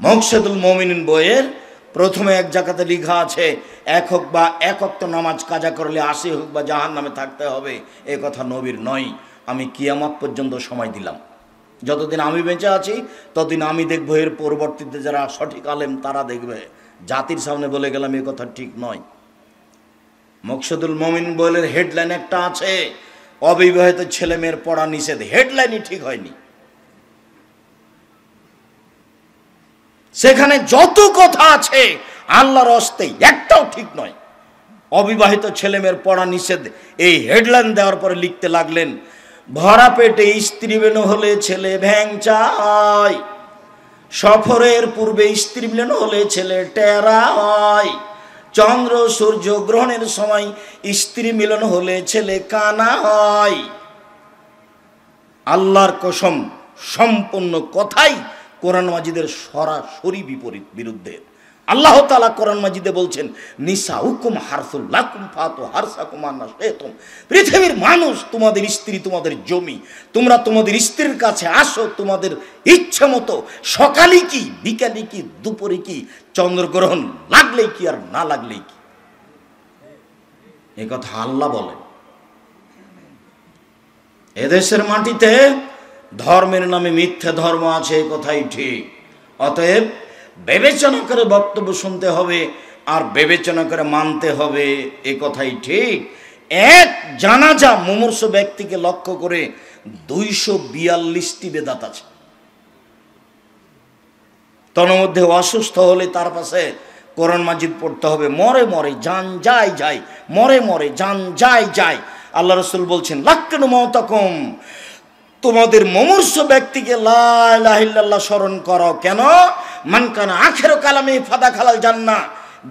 মকসদুল মুমিনিন বইয়ের প্রথমে এক জায়গাতে লেখা আছে, এক হোক বা এক ওয়াক্ত নামাজ কাজা করলে 80 হোক বা জাহান্নামে থাকতে হবে, এ কথা নবীর নয়। আমি কিয়ামত পর্যন্ত সময় দিলাম, যতদিন আমি বেঁচে আছি ততদিন আমি দেখবো, এর পরবর্তীতে যারা সঠিক আলেম তারা দেখবে। জাতির সামনে বলে গেলাম এ কথা ঠিক নয়। মকসদুল মুমিনিন বইয়ের হেডলাইন একটা আছে, অবিবাহিত ছেলে মেয়ের পড়া নিষেধ। হেডলাইনই ঠিক হয়নি, সেখানে যত কথা আছে আল্লাহর হস্তে একটাও ঠিক নয়। অবিবাহিত ছেলে মেয়ের পড়া নিষেধ, এই হেডলাইন দেওয়ার পরে লিখতে লাগলেন, ভরা পেটে স্ত্রী বেনো হলে ছেলে ভ্যাং চায়, সফরের পূর্বে স্ত্রী মিলন হলে ছেলে টেরা হয়, চন্দ্র সূর্য গ্রহণের সময় স্ত্রী মিলন হলে ছেলে কানা হয়। আল্লাহর কসম, সম্পূর্ণ কথাই কোরআন মাজিদের সরাসরি বিরুদ্ধে। আল্লাহ তাআলা কোরআন মাজিদে বলছেন, নিসাউকুম হারসুল লাকুম ফাতু হারসাকুম আন্না শিতুম। পৃথিবীর মানুষ তোমাদের স্ত্রী, তোমাদের জমি, তোমরা তোমাদের স্ত্রীর কাছে আসো তোমাদের ইচ্ছা মতো, সকালে কি বিকালে কি দুপুরে কি, চন্দ্রগ্রহণ লাগলেই কি আর না লাগলেই কি। এই কথা আল্লাহ বলেন। এদেশের মাটিতে ধর্মের নামে মিথ্যা ধর্ম আছে, এই কথাই ঠিক। অতএব বিবেচনা করে বক্তব্য শুনতে হবে আর বিবেচনা করে মানতে হবে, এ কথাই ঠিক। এক জানাজা মুমূর্ষ ব্যক্তিকে লক্ষ্য করে 242টি বেদাত আছে। তন্মধ্যে অসুস্থ হলে তার পাশে কোরআন মাজিদ পড়তে হবে, মরে মরে জান যায় যায়, মরে মরে জান যায় যায়। আল্লাহ রাসূল বলছেন, লাক্কানু মাউতাকুম, তোমাদের মুমূর্ষ ব্যক্তিকে লা ইলাহা ইল্লাল্লাহ স্মরণ করো। কেন? মান কানা আখিরু কালামি ফাদাখালাল জান্নাহ,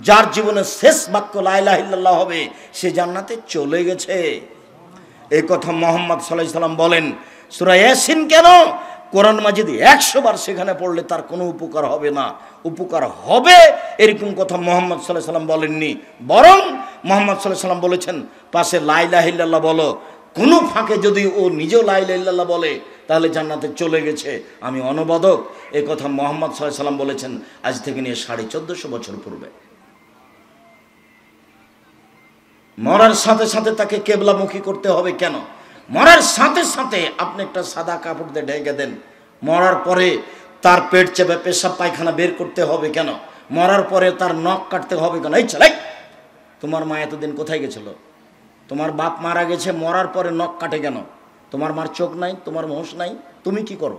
যার জীবনের শেষ বাক্য লা ইলাহা ইল্লাল্লাহ হবে সে জান্নাতে চলে গেছে। এই কথা মুহাম্মদ সাল্লাল্লাহু আলাইহি সাল্লাম বলেন। সূরা ইয়াসিন কেন? কোরআন মাজিদ 100 বার সেখানে পড়লে তার কোনো উপকার হবে না, উপকার হবে এরকম কথা মুহাম্মদ সাল্লাল্লাহু আলাইহি সাল্লাম বলেননি। বরং মুহাম্মদ সাল্লাল্লাহু আলাইহি সাল্লাম বলেছেন, পাশে লা ইলাহা ইল্লাল্লাহ বলো, কোনো ফাঁকে যদি ও নিজেও লা ইলাহা ইল্লাল্লাহ বলে তাহলে জান্নাতে চলে গেছে। আমি অনুবাদক, এই কথা মুহাম্মদ সাল্লাল্লাহু আলাইহি সাল্লাম বলেছেন আজ থেকে নিয়ে 1450 বছর পূর্বে। মরার সাথে সাথে তাকে কেবলামুখী করতে হবে কেন? মরার সাথে সাথে আপনি একটা সাদা কাপড় দিয়ে ঢেকে দেন, মরার পরে তার পেট চেপে পেশাব পায়খানা বের করতে হবে কেন? মরার পরে তার নখ কাটতে হবে কেন? এই ছেলে, তোমার মা এতদিন কোথায় গেছিল? তোমার বাপ মারা গেছে, মরার পরে নখ কাটে কেন? তোমার মার চোখ নাই, তোমার হোশ নাই, তুমি কি করো?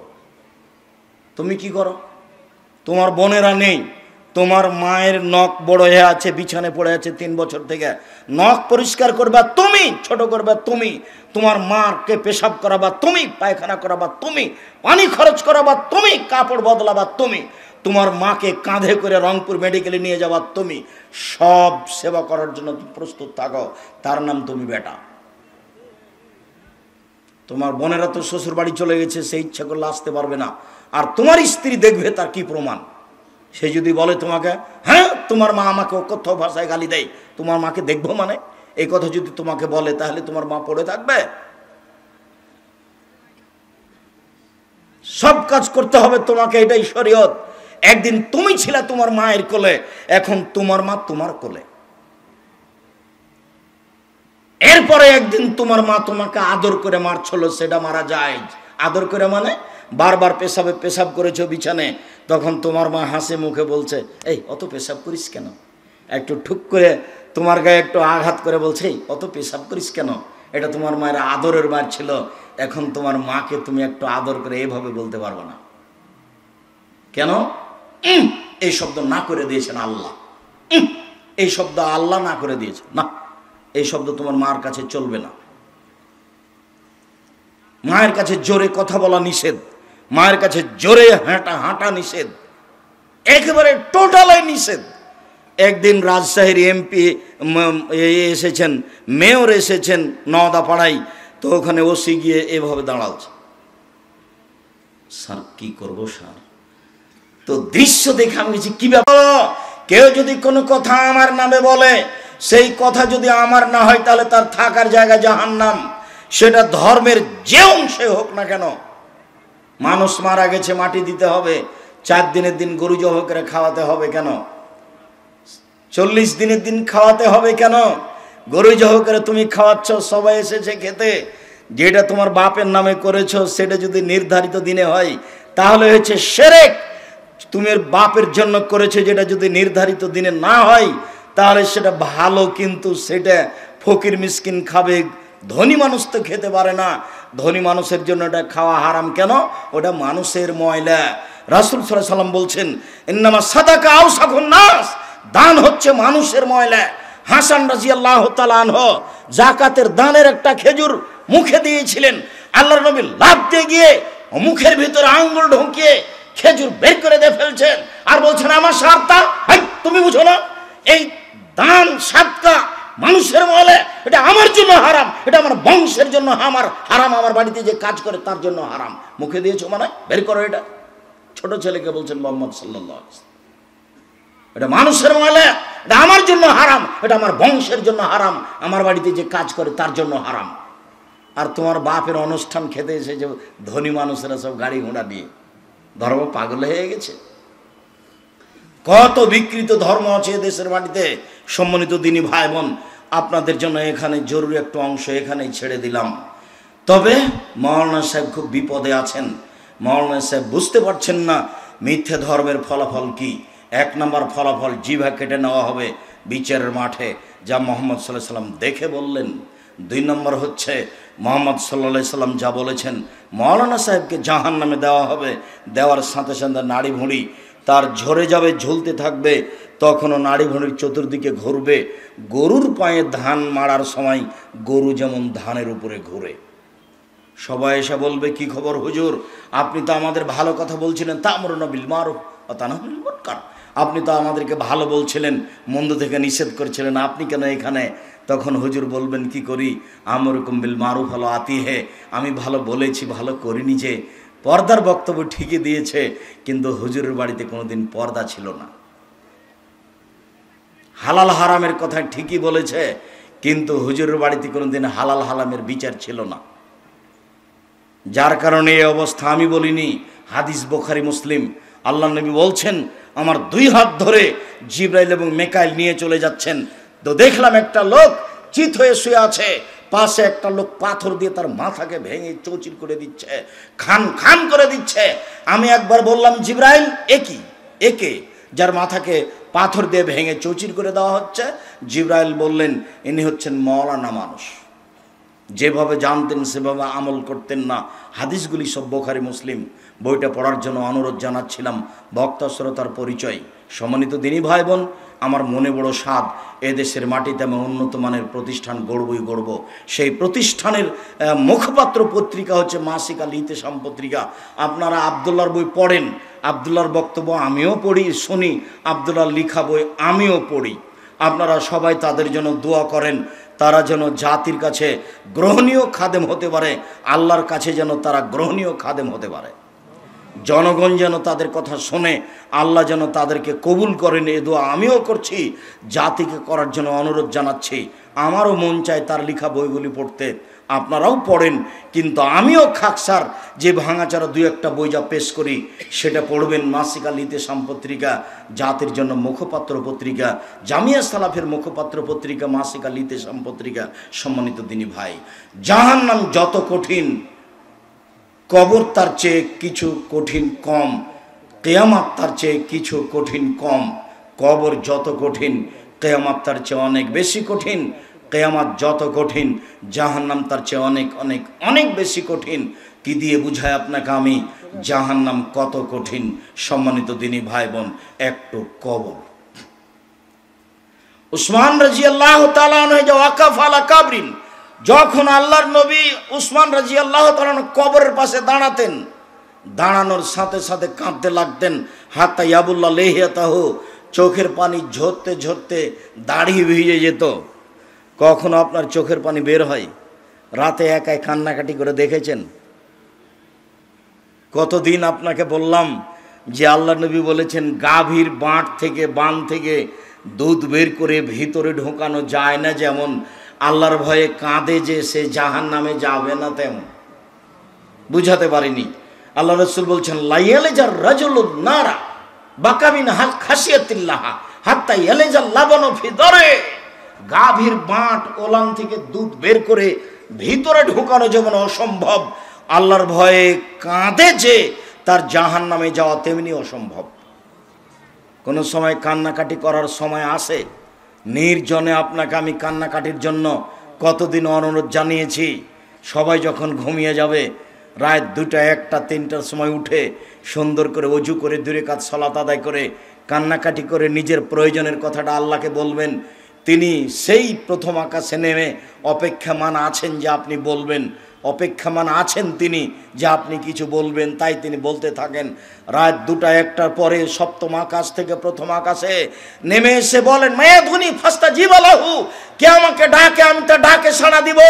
তুমি কি করো? তোমার বোনেরা নেই, তোমার মায়ের নখ বড় হয়ে আছে, বিছানে পড়ে আছে 3 বছর থেকে, নখ পরিষ্কার করবা তুমি, ছোট করবা তুমি, তোমার মাকে পেশাব করাবা তুমি, পায়খানা করাবা তুমি, পানি খরচ করাবা তুমি, কাপড় বদলাবা তুমি, তোমার মাকে কাঁধে করে রংপুর মেডিকেলে নিয়ে যাবা তুমি, সব সেবা করার জন্য প্রস্তুত থাকো, তার নাম তুমি বেটা। তোমার বোনেরা তো শ্বশুর বাড়ি চলে গেছে, সে ইচ্ছা করলে আসতে পারবে না, আর তোমার স্ত্রী দেখবে তার কি প্রমাণ। সে যদি বলে তোমাকে, হ্যাঁ তোমার মা আমাকে অকথ্য ভাষায় গালি দেয়, তোমার মাকে দেখবো মানে, এই কথা যদি তোমাকে বলে তাহলে তোমার মা পড়ে থাকবে? সব কাজ করতে হবে তোমাকে, এটাই শরীয়ত। একদিন তুমি ছিলে তোমার মায়ের কোলে, এখন তোমার মা তোমার কোলে। এরপরে একদিন তোমার মা তোমাকে আদর করে মারছিল, সেটা মারা যায়। আদর করে মানে বারবার পেশাব করেছো বিছানে, তখন তোমার মা হাসি মুখে বলছে, এই অত পেশাব করিস কেন? একটু ঠুক করে তোমার গায়ে একটু আঘাত করে বলছে, এই অত পেশাব করিস কেন? এটা তোমার মায়ের আদরের মার ছিল। এখন তোমার মাকে তুমি একটু আদর করে এভাবে বলতে পারবে না। কেন? এই শব্দ না করে দিয়েছেন আল্লাহ, এই শব্দ আল্লাহ না করে দিয়েছেন, না এই শব্দ তোমার মার কাছে চলবে না। মায়ের কাছে জোরে কথা বলা নিষেধ, মায়ের কাছে জোরে হাঁটা নিষেধ, একেবারে টোটালাই নিষেধ। একদিন রাজশাহীর এমপি এসেছেন, মেয়র এসেছেন নওদাপাড়ায়, তো ওখানে ওসি গিয়ে এভাবে দাঁড়াচ্ছে, স্যার কি করব স্যার? তো দৃশ্য দেখে আমি বলছি, কি ব্যাপার? কেউ যদি কোনো কথা আমার নামে বলে, সেই কথা যদি আমার না হয় তাহলে তার থাকার জায়গা জাহান্নাম, সেটা ধর্মের যে অংশে হোক না কেন। মানুষ মারা গেছে, মাটি দিতে হবে, 4 দিনের দিন গরু জবাই করে খাওয়াতে হবে কেন? 40 দিনের দিন খাওয়াতে হবে কেন? গরু জবাই করে তুমি খাওয়াচ্ছ, সবাই এসেছে খেতে, যেটা তোমার বাপের নামে করেছো সেটা যদি নির্ধারিত দিনে হয় তাহলে হচ্ছে শিরক। তুমি বাপের জন্য করেছো, যেটা যদি নির্ধারিত দিনে না হয় তাহলে সেটা ভালো, কিন্তু সেটা ফকির মিসকিন খাবে, ধনী মানুষ তো খেতে পারে না। ধনী মানুষের জন্য এটা খাওয়া হারাম কেন? ওটা মানুষের ময়লা। রাসূল সাল্লাল্লাহু আলাইহি সাল্লাম বলছেন, ইন্নামা সাদাকা আওসাখুন নাস, দান হচ্ছে মানুষের ময়লা। হাসান রাদিয়াল্লাহু তাআলা আনহু যাকাতের দানের একটা খেজুর মুখে দিয়েছিলেন, আল্লাহর নবী লাফ দিয়ে গিয়ে মুখের ভিতরে আঙ্গুল ঢুকিয়ে খেজুর বের করে দিয়ে ফেলছেন আর বলছেন, আমার সারটা তুমি বুঝো না, এই দান সাদকা মানুষের ময়লা, এটা আমার জন্য হারাম, এটা আমার বংশের জন্য আমার হারাম, আমার বাড়িতে যে কাজ করে তার জন্য হারাম। মুখে দিয়েছো মানে বের করো এটা। ছোট ছেলেকে বলছেন মুহাম্মদ সাল্লাল্লাহু আলাইহি ওয়াসাল্লাম, এটা মানুষের ময়লা, এটা আমার জন্য হারাম, এটা আমার বংশের জন্য হারাম, আমার বাড়িতে যে কাজ করে তার জন্য হারাম। আর তোমার বাপের অনুষ্ঠান খেতে এসে যে ধনী মানুষেরা সব গাড়ি ঘোড়া নিয়ে, ধর্ম পাগল হয়ে গেছে। কত বিকৃত ধর্ম আছে দেশের মাটিতে। সম্মানিত দিনী ভাই বোন, আপনাদের জন্য এখানে জরুরি একটা অংশ এখানেই ছেড়ে দিলাম। তবে মাওলানা সাহেব খুব বিপদে আছেন। মাওলানা সাহেব বুঝতে পারছেন না মিথ্যে ধর্মের ফলাফল কি। 1 নম্বর ফলাফল, জিভা কেটে নেওয়া হবে বিচারের মাঠে, যা মুহাম্মদ সাল্লাল্লাহু আলাইহি সাল্লাম দেখে বললেন। 2 নম্বর হচ্ছে মুহাম্মদ সাল্লাল্লাহু আলাইহি সাল্লাম যা বলেছেন, মাওলানা সাহেবকে জাহান্নামে দেওয়া হবে, দেওয়ার সাথে সাথে নাড়ি ভুঁড়ি তার ঝরে যাবে, ঝুলতে থাকবে, তখনও নাড়ি ভুঁড়ির চতুর্দিকে ঘুরবে। গরুর পায়ে ধান মারার সময় গরু যেমন ধানের উপরে ঘুরে। সবাই এসে বলবে, কি খবর হুজুর, আপনি তো আমাদের ভালো কথা বলছিলেন, তা'মুরুনা বিল মারুফ ওয়া তানহাউনা আনিল মুনকার, আপনি তো আমাদেরকে ভালো বলছিলেন, মন্দ থেকে নিষেধ করছিলেন, আপনি কেন এখানে? তখন হুজুর বলবেন, কি করি, আমরুকুম বিল মারুফ ওয়া লা আতিহি, আমি ভালো বলেছি, ভালো করিনি। যে পর্দার বক্তব্য ঠিকই দিয়েছে, কিন্তু হুজুরের বাড়িতে কোনোদিন পর্দা ছিল না। হালাল হারামের কথা ঠিকই বলেছে, কিন্তু হুজুরের বাড়িতে কোনোদিন হালাল হারামের বিচার ছিল না। যার কারণে এই অবস্থা। আমি বলিনি, হাদিস বুখারী মুসলিম। আল্লাহ নবী বলছেন, আমার 2 হাত ধরে জিবরাইল এবং মিকাইল নিয়ে চলে যাচ্ছেন, তো দেখলাম একটা লোক চিত হয়ে শুয়ে আছে, পাশে একটা লোক পাথর দিয়ে তার মাথাকে ভেঙে চৌচির করে দিচ্ছে, খান খান করে দিচ্ছে। আমি একবার বললাম, জিবরাইল একে যার মাথাকে পাথর দিয়ে ভেঙে চৌচির করে দেওয়া হচ্ছে? জিবরাইল বললেন, ইনি হচ্ছেন মওলানা মানুষ, যেভাবে জানতেন সেভাবে আমল করতেন না। হাদিসগুলি সব বুখারী মুসলিম, বইটা পড়ার জন্য অনুরোধ জানাচ্ছিলাম। বক্তা শ্রোতার পরিচয়। সম্মানিত দিনী ভাই বোন, আমার মনে বড় স্বাদ, এদেশের মাটিতে আমি উন্নত মানের প্রতিষ্ঠান গড়বই গড়ব। সেই প্রতিষ্ঠানের মুখপাত্র পত্রিকা হচ্ছে মাসিক আল ইতিসাম পত্রিকা। আপনারা আব্দুল্লাহর বই পড়েন, আব্দুল্লাহর বক্তব্য আমিও পড়ি শুনি, আব্দুল্লাহর লিখা বই আমিও পড়ি। আপনারা সবাই তাদের জন্য দোয়া করেন, তারা যেন জাতির কাছে গ্রহণীয় খাদেম হতে পারে, আল্লাহর কাছে যেন তারা গ্রহণীয় খাদেম হতে পারে। জনগণ যেন তাদের কথা শোনে, আল্লাহ যেন তাদেরকে কবুল করেন, এ দোয়া আমিও করছি, জাতিকে করার জন্য অনুরোধ জানাচ্ছি। আমারও মন চায় তার লেখা বইগুলি পড়তে, আপনারাও পড়েন, কিন্তু আমিও খাকসার যে ভাঙাচারা 2-1টা বই যা পেশ করি সেটা পড়বেন। মাসিক আল ইতিসাম পত্রিকা জাতির জন্য মুখপাত্র পত্রিকা, জামিয়া সালাফের মুখপাত্র পত্রিকা মাসিক আল ইতিসাম পত্রিকা। সম্মানিত দিনী ভাই, জাহান্নাম যত কঠিন, কবর তার চেয়ে কিছু কঠিন কম, কিয়ামত তার চেয়ে কিছু কঠিন কম। কবর যত কঠিন, কিয়ামত তার চেয়ে অনেক বেশি কঠিন। কিয়ামত যত কঠিন, জাহান্নাম তার চেয়ে অনেক অনেক অনেক বেশি কঠিন। কি দিয়ে বুঝায় আপনাকে আমি জাহান্নাম কত কঠিন? সম্মানিত দিনী ভাই বোন, একটু কবর। উসমান রাদিয়াল্লাহু তাআলা আনহু ওয়াকাফ আলা কাবরিন, যখন আল্লাহর নবী উসমান রাদিয়াল্লাহু তাআলা কবরের পাশে দাঁড়াতেন, দাঁড়ানোর সাথে সাথে কাঁদতে লাগতেন। হাত্তা ইয়াবুল্লাহ লেহিয়াতাহু, চোখের পানি ঝরতে ঝরতে দাড়ি ভিজে যেত। কখনো আপনার চোখের পানি বের হয়? রাতে একাই কান্নাকাটি করে দেখেছেন? কতদিন আপনাকে বললাম যে আল্লাহ নবী বলেছেন, গাভীর বাঁট থেকে বান থেকে দুধ বের করে ভিতরে ঢোকানো যায় না, যেমন আল্লাহর ভয়ে কাঁদে যে সে জাহান্নামে যাবে না, তেমন। বুঝাতে পারিনি। আল্লাহ রাসূল বলছেন, লাইয়ালিজার রাজুলুন নারা, বাকামিন খাসিয়াতিল্লাহ হাত্তা ইয়ালিজাল লাবানু ফি দরে, গাভীর বাঁট ওলান থেকে দুধ বের করে ভিতরে ঢোকানো যেমন অসম্ভব, আল্লাহর ভয়ে কাঁদে যে তার জাহান্নামে যাওয়া তেমনি অসম্ভব। কোনো সময় কান্নাকাটি করার সময় আসে, নির্জনে আপনাকে আমি কান্নাকাটির জন্য কতদিন অনুরোধ জানিয়েছি। সবাই যখন ঘুমিয়ে যাবে, রাত 2টা 1টা 3টার সময় উঠে সুন্দর করে অজু করে 2 রাকাত সালাত আদায় করে কান্নাকাটি করে নিজের প্রয়োজনের কথাটা আল্লাহকে বলবেন। তিনি সেই প্রথম আকাশে নেমে অপেক্ষামান আছেন যে আপনি বলবেন, অপেক্ষামান আছেন তিনি যে আপনি কিছু বলবেন। তাই তিনি বলতে থাকেন। রাত 2টা 1টার পরে সপ্তম আকাশ থেকে প্রথম আকাশে নেমে এসে বলেন, মায়া ধুনি ফাস্তা জীবালাহু, কে আমাকে ডাকে আমি তা ডাকে সাড়া দিব।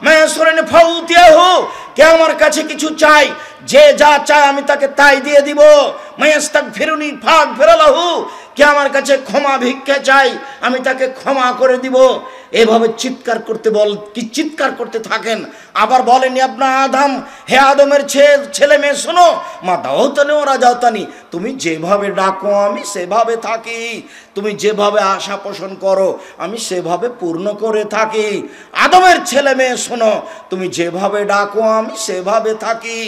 মায়া সরেন ফাউতিয়াহু, কে আমার কাছে কিছু চাই, যে যা চায় আমি তাকে তাই দিয়ে দিব। মায়াস্তাগফিরুনি ফাগফিরলাহু, কে আমার কাছে ক্ষমা ভিক্ষা চাই আমি তাকে ক্ষমা করে দিব। এভাবে চিৎকার করতে থাকেন। আবার বলেন, আপনা আদম, হে আদমের ছেলে মেয়ে শোনো, মা দাওতানি ওরা যাওতানি, তুমি যেভাবে ডাকো আমি সেভাবে থাকি, তুমি যেভাবে আশা পোষণ করো আমি সেভাবে পূর্ণ করে থাকি। আদমের ছেলে মেয়ে শোনো, তুমি যেভাবে ডাকো আমি সেভাবে থাকি,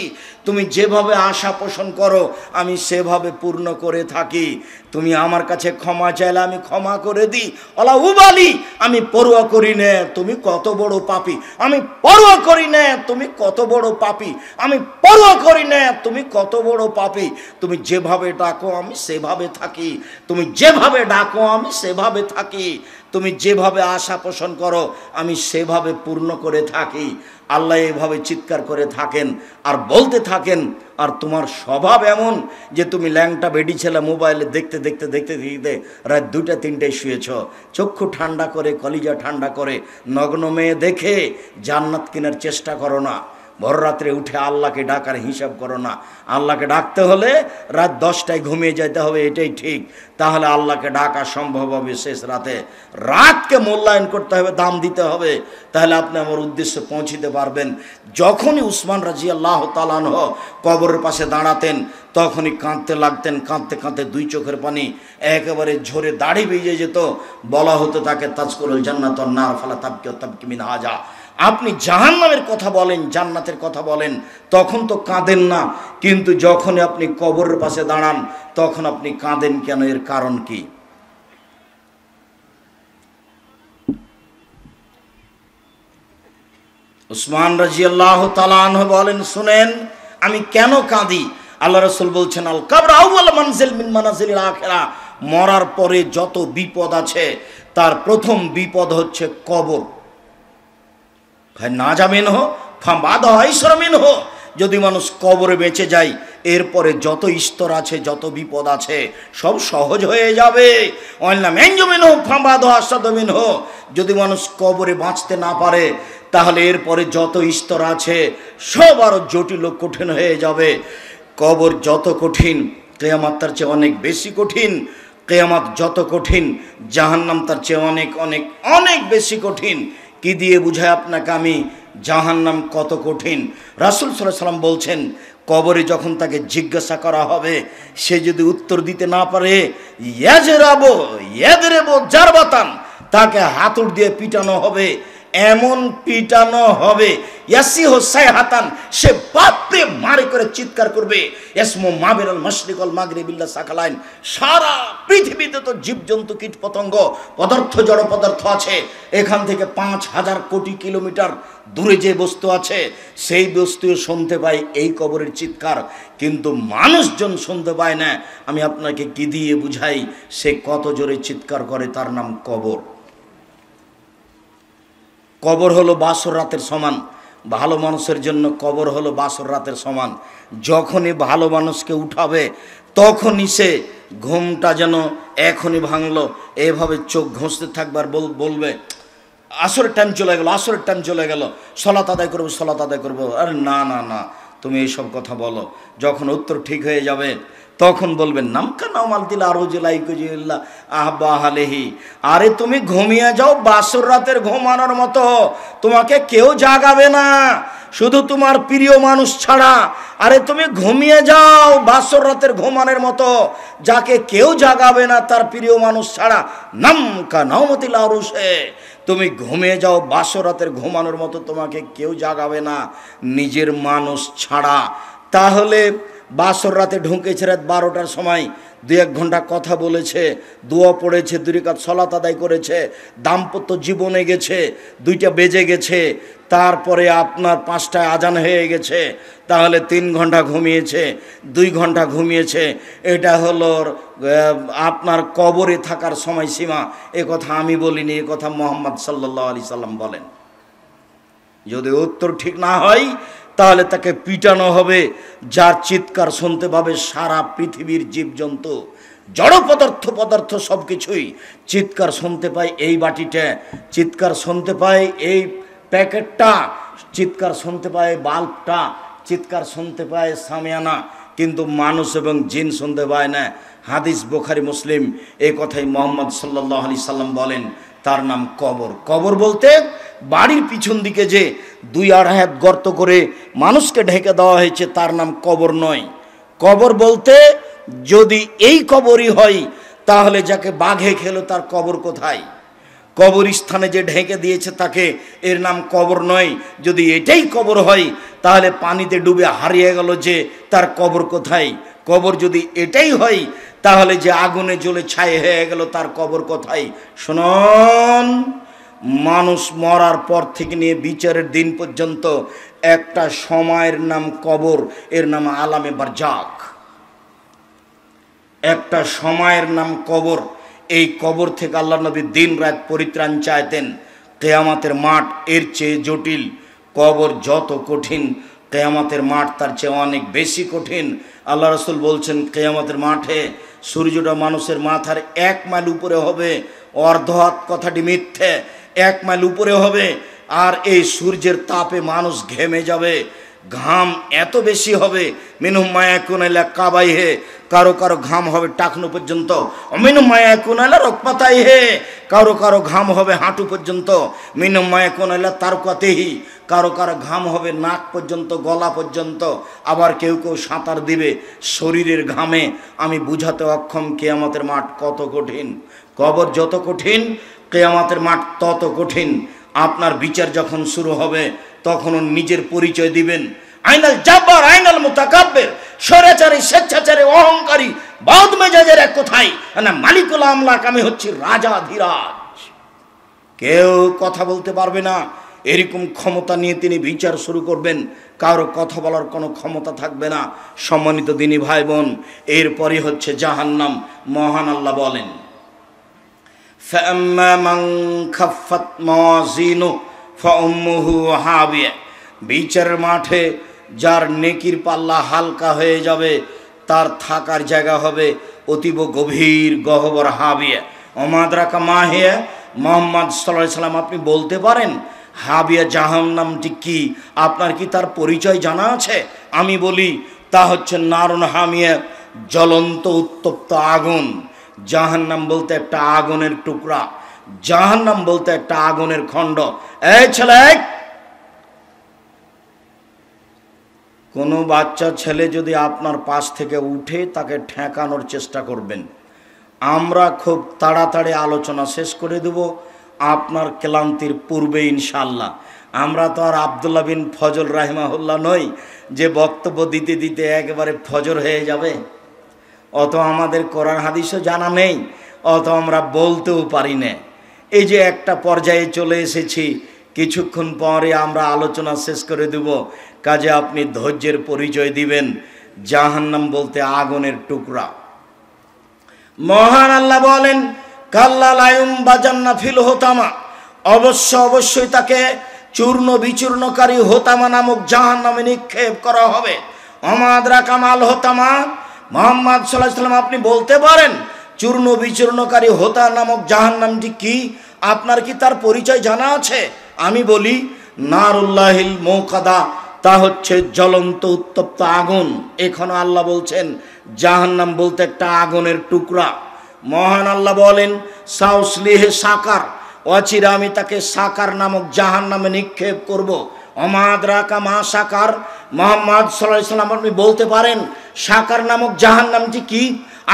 তুমি যেভাবে আশা পোষণ করো আমি সেভাবে পূর্ণ করে থাকি। তুমি আমার কাছে ক্ষমা চাইলে আমি ক্ষমা করে দিই। অলা উবালি, আমি পরোয়া করি না তুমি কত বড় পাপী, আমি পরোয়া করি না তুমি কত বড় পাপী, আমি পরোয়া করি না তুমি কত বড় পাপী। তুমি যেভাবে ডাকো আমি সেভাবে থাকি, তুমি যেভাবে ডাকো আমি সেভাবে থাকি, তুমি যেভাবে আশা পোষণ করো আমি সেভাবে পূর্ণ করে থাকি। আল্লাহ এভাবে চিৎকার করে থাকেন আর বলতে থাকেন। আর তোমার স্বভাব এমন যে তুমি ল্যাংটা বেডি ছেলে মোবাইলে দেখতে দেখতে দেখতে দেখতে রাত 2টা 3টায় শুয়েছ। চক্ষু ঠান্ডা করে, কলিজা ঠান্ডা করে নগ্ন মেয়ে দেখে জান্নাত কেনার চেষ্টা করো না। ভর রাত্রে উঠে আল্লাহকে ডাকার হিসাব করো না। আল্লাহকে ডাকতে হলে রাত 10টায় ঘুমিয়ে যেতে হবে, এটাই ঠিক। তাহলে আল্লাহকে ডাকা সম্ভব হবে শেষ রাতে। রাতকে মূল্যায়ন করতে হবে, দাম দিতে হবে, তাহলে আপনি আমার উদ্দেশ্যে পৌঁছিতে পারবেন। যখনই উসমান রাদিয়াল্লাহু তাআলা আনহু কবরের পাশে দাঁড়াতেন তখনই কাঁদতে লাগতেন। কাঁদতে কাঁদতে 2 চোখের পানি একেবারে ঝরে দাড়ি ভিজে যেত। বলা হতো তাকে তাজকুরুল জান্নাত ওয়ান নার ফালা তাবকি মিন হাজা। আপনি জাহান্নামের কথা বলেন, জান্নাতের কথা বলেন, তখন তো কাঁদেন না, কিন্তু যখন আপনি কবরের পাশে দাঁড়ান তখন আপনি কাঁদেন কেন? এর কারণ কি? উসমান রাদিয়াল্লাহু তাআলা আনহু বলেন, শুনেন আমি কেন কাঁদি। আল্লাহ রাসূল বলছেন, আল কবর আউয়াল মানজিল মিন মানাজিলিল আখিরাহ, মরার পরে যত বিপদ আছে তার প্রথম বিপদ হচ্ছে কবর। না যাবেন হো ফাঁবাদ হাইসরমিন হো, যদি মানুষ কবরে বেঁচে যায় এরপরে যত স্তর আছে, যত বিপদ আছে সব সহজ হয়ে যাবে। অন্যামিন হো ফাঁবাদ হাসাদমিন হো, যদি মানুষ কবরে বাঁচতে না পারে তাহলে এরপরে যত স্তর আছে সব আরো জটিল ও কঠিন হয়ে যাবে। কবর যত কঠিন কিয়ামত তার চেয়ে অনেক বেশি কঠিন। কিয়ামত যত কঠিন জাহান্নাম তার চেয়ে অনেক অনেক অনেক বেশি কঠিন। কি দিয়ে বুঝায় আপনাকে আমি জাহান্নাম কত কঠিন? রাসূল সাল্লাল্লাহু আলাইহি ওয়াসাল্লাম বলছেন, কবরে যখন তাকে জিজ্ঞাসা করা হবে সে যদি উত্তর দিতে না পারে, ইয়াদরিবু জারবাতান, তাকে হাতুড় দিয়ে পিটানো হবে, এমন পিটানো হবে, ইয়াসিহু সাইহাতান, সে বাপরে মারে করে চিৎকার করবে, ইসমু মাবিরাল মাশরিক ওয়াল মাগরিবিল্লা সাকালাইন, সারা পৃথিবীতে তো জীবজন্তু কীট পতঙ্গ পদার্থ জড় পদার্থ আছে, এখান থেকে 5000 কোটি কিলোমিটার দূরে যে বস্তু আছে সেই বস্তুও শুনতে পায় এই কবরের চিৎকার, কিন্তু মানুষজন শুনতে পায় না। আমি আপনাকে কি দিয়ে বুঝাই সে কত জোরে চিৎকার করে? তার নাম কবর। কবর হলো বাসর রাতের সমান। ভালো মানুষের জন্য কবর হলো বাসর রাতের সমান। যখনই ভালো মানুষকে উঠাবে তখনই সে ঘুমটা যেন এখনই ভাঙলো এভাবে চোখ ঘষতে থাকবে আর বলবে, আসরের টাইম চলে গেল, আসরের টাইম চলে গেল, সালাত আদায় করবো, সালাত আদায় করবো। আরে না না না, তুমি এইসব কথা বলো। যখন উত্তর ঠিক হয়ে যাবে তখন বলবেন, নামকা নামাল দিল আরো জেলাইকুজিল্লাহ আহবাহালেহি, আরে তুমি ঘুমিয়ে যাও বাসর রাতের ঘুমানোর মতো, তোমাকে কেউ জাগাবে না। শুধু তোমার প্রিয় মানুষ ছাড়া। আরে তুমি ঘুমিয়ে যাও বাসর রাতের ঘুমানোর মতো, যাকে কেউ জাগাবে না তার প্রিয় মানুষ ছাড়া। নাম কা নাওমাতিল আরুশে, তুমি ঘুমিয়ে যাও বাসর রাতের ঘুমানোর মতো, তোমাকে কেউ জাগাবে না নিজের মানুষ ছাড়া। তাহলে বাসর রাতে ঢুকেছে রাত 12টার সময়, 2-1 ঘন্টা কথা বলেছে, দোয়া পড়েছে, 2 রাকাত সালাত আদায় করেছে, দাম্পত্য জীবনে গেছে, 2টা বেজে গেছে, তারপরে আপনার 5টায় আজান হয়ে গেছে, তাহলে 3 ঘন্টা ঘুমিয়েছে, 2 ঘন্টা ঘুমিয়েছে। এটা হলো আপনার কবরে থাকার সময়সীমা। এ কথা আমি বলিনি, এ কথা মুহাম্মদ সাল্লাল্লাহু আলাইহি সাল্লাম বলেন। যদি উত্তর ঠিক না হয় তাহলে তাকে পিটানো হবে, যার চিৎকার শুনতে পাবে সারা পৃথিবীর জীবজন্তু, জড় পদার্থ সব কিছুই চিৎকার শুনতে পায়। এই বাটিটা চিৎকার শুনতে পায়, এই প্যাকেটটা চিৎকার শুনতে পায়, বাল্বটা চিৎকার শুনতে পায়, সামিয়ানা, কিন্তু মানুষ এবং জিন শুনতে পায় না। হাদিস বুখারী মুসলিম, এই কথাই মুহাম্মদ সাল্লাল্লাহু আলাইহি সাল্লাম বলেন। তার নাম কবর। কবর বলতে বাড়ির পিছন দিকে যে 2-2.5 হাত গর্ত করে মানুষকে ঢেকে দেওয়া হয়েছে তার নাম কবর নয়। কবর বলতে যদি এই কবরই হয় তাহলে যাকে বাঘে খেলো তার কবর কোথায়? কবরস্থানে যে ঢেকে দিয়েছে তাকে, এর নাম কবর নয়। যদি এটাই কবর হয় তাহলে পানিতে ডুবে হারিয়ে গেল যে, তার কবর কোথায়? কবর যদি এটাই হয় তাহলে যে আগুনে জ্বলে ছাই হয়ে গেল তার কবর কোথায়? শুনুন, মানুষ মরার পর থেকে নিয়ে বিচারের দিন পর্যন্ত একটা সময়ের নাম কবর, এর নাম আলামে বারজাক। একটা সময়ের নাম কবর। এই কবর থেকে আল্লাহ নবী দিন রাত পরিত্রাণ চাইতেন। কিয়ামতের মাঠ এর চেয়ে জটিল। কবর যত কঠিন, কিয়ামতের মাঠ তার চেয়ে অনেক বেশি কঠিন। আল্লাহ রাসূল বলছেন, কিয়ামতের মাঠে সূর্যটা মানুষের মাথার 1 মাইল উপরে হবে। অর্ধ হাত কথাটি মিথ্যে, 1 মাইল উপরে হবে। আর এই সূর্যের তাপে মানুষ ঘেমে যাবে, ঘাম এত বেশি হবে। মিনহুম মা ইয়াকুনু ইলা কাবাইহে, কারো কারো ঘাম হবে টাকনু পর্যন্ত। মিনহুম মা ইয়াকুনু ইলা রুকবাতাইহে, কারো কারো ঘাম হবে হাঁটু পর্যন্ত। মিনহুম মা ইয়াকুনু ইলা তারকাতিহি, কারো কারো ঘাম হবে নাক পর্যন্ত, গলা পর্যন্ত। আবার কেউ কেউ সাঁতার দিবে শরীরের ঘামে। আমি বুঝাতে অক্ষম কিয়ামতের মাঠ কত কঠিন। কবর যত কঠিন, কিয়ামতের মাঠ তত কঠিন। আপনার বিচার যখন শুরু হবে তখনও নিজের পরিচয় দিবেন। আইনাল জাব্বার, আইনাল মুতাকাব্বির, স্বৈরাচারী, স্বেচ্ছাচারী, অহংকারী, বদ মেজাজের এক কোথায় না মালিকুল আমলাক, আমি হচ্ছি রাজা ধীরাজ। কেউ কথা বলতে পারবে না। এরকম ক্ষমতা নিয়ে তিনি বিচার শুরু করবেন, কারো কথা বলার কোনো ক্ষমতা থাকবে না। সম্মানিত দিনী ভাই বোন, এরপরই হচ্ছে জাহান্নাম। মহান আল্লাহ বলেন, فَأَمَّا مَنْ خَفَّتْ مَوَازِينُهُ فَأُمُّهُ هَاوِيَةٌ, বিচারের মাঠে যার নেকির পাল্লা হালকা হয়ে যাবে তার থাকার জায়গা হবে অতীব গভীর গহ্বর হাবিয়া। ওমা আদরাকা মা হিয়া, মুহাম্মদ সাল্লাল্লাহু আলাইহি সাল্লাম আপনি বলতে পারেন হাবিয়া জাহান্নামটি কি? আপনার কি তার পরিচয় জানা আছে? আমি বলি, তা হচ্ছে নারুন হামিয়া, জ্বলন্ত উত্তপ্ত আগুন। জাহান্নাম বলতে একটা আগুনের টুকরা, জাহান্নাম বলতে একটা আগুনের খণ্ড। এই ছেলে, কোনো বাচ্চা ছেলে যদি আপনার পাশ থেকে উঠে তাকে ঠেকানোর চেষ্টা করবেন। আমরা খুব তাড়াতাড়ি আলোচনা শেষ করে দেব আপনার ক্লান্তির পূর্বে ইনশাআল্লাহ। আমরা তো আর আব্দুল্লাহ বিন ফজল রাহিমাহুল্লাহ নই যে বক্তব্য দিতে দিতে একেবারে ফজর হয়ে যাবে। অত আমাদের কোরআন হাদিসও জানা নেই, অত আমরা বলতেও পারি না। এই যে একটা পর্যায়ে চলে এসেছি, কিছুক্ষণ পরে আমরা আলোচনা শেষ করে দেব। কাজে আপনি ধৈর্যের পরিচয় দিবেন। জাহান্নাম বলতে আগুনের টুকরা। মহান আল্লাহ বলেন, কাল্লা লায়ুম বাজান্না ফিল হোতামা, অবশ্যই তাকে চূর্ণ বিচূর্ণকারী হোতামা নামক জাহান্নামে নিক্ষেপ করা হবে। ওমাদরা কামাল হোতামা, মুহাম্মদ সাল্লাল্লাহু আলাইহি সাল্লাম আপনি বলতে পারেন চূর্ণ বিচূর্ণকারী হোতা নামক জাহান্নামটি কি? আপনার কি তার পরিচয় জানা আছে? আমি বলি, নারুল্লাহিল মুকাদা, তা হচ্ছে জ্বলন্ত উত্তপ্ত আগুন। এখনো আল্লাহ বলছেন জাহান্নাম বলতে একটা আগুনের টুকরা। মহান আল্লাহ বলেন, সাউসলিহে সাকার, অচিরে আমি তাকে সাকার নামক জাহান্নামে নিক্ষেপ করব। অমাদরা কামা সাকার, মুহাম্মদ সাল্লাল্লাহু আলাইহি সাল্লাম আপনি বলতে পারেন সাকার নামক জাহান্নামটি কি?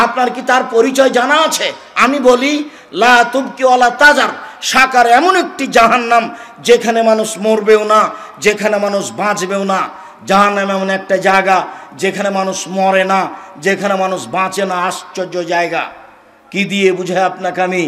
আপনার কি তার পরিচয় জানা আছে? আমি বলি লা তুবকি ওয়ালা তাজার। সাকার এমন একটি জাহান্নাম যেখানে মানুষ মরবেও না, যেখানে মানুষ বাঁচবেও না। জাহান্নাম এমন একটা জায়গা যেখানে মানুষ মরে না, যেখানে মানুষ বাঁচে না। আশ্চর্য জায়গা। কি দিয়ে বুঝাই আপনাকে আমি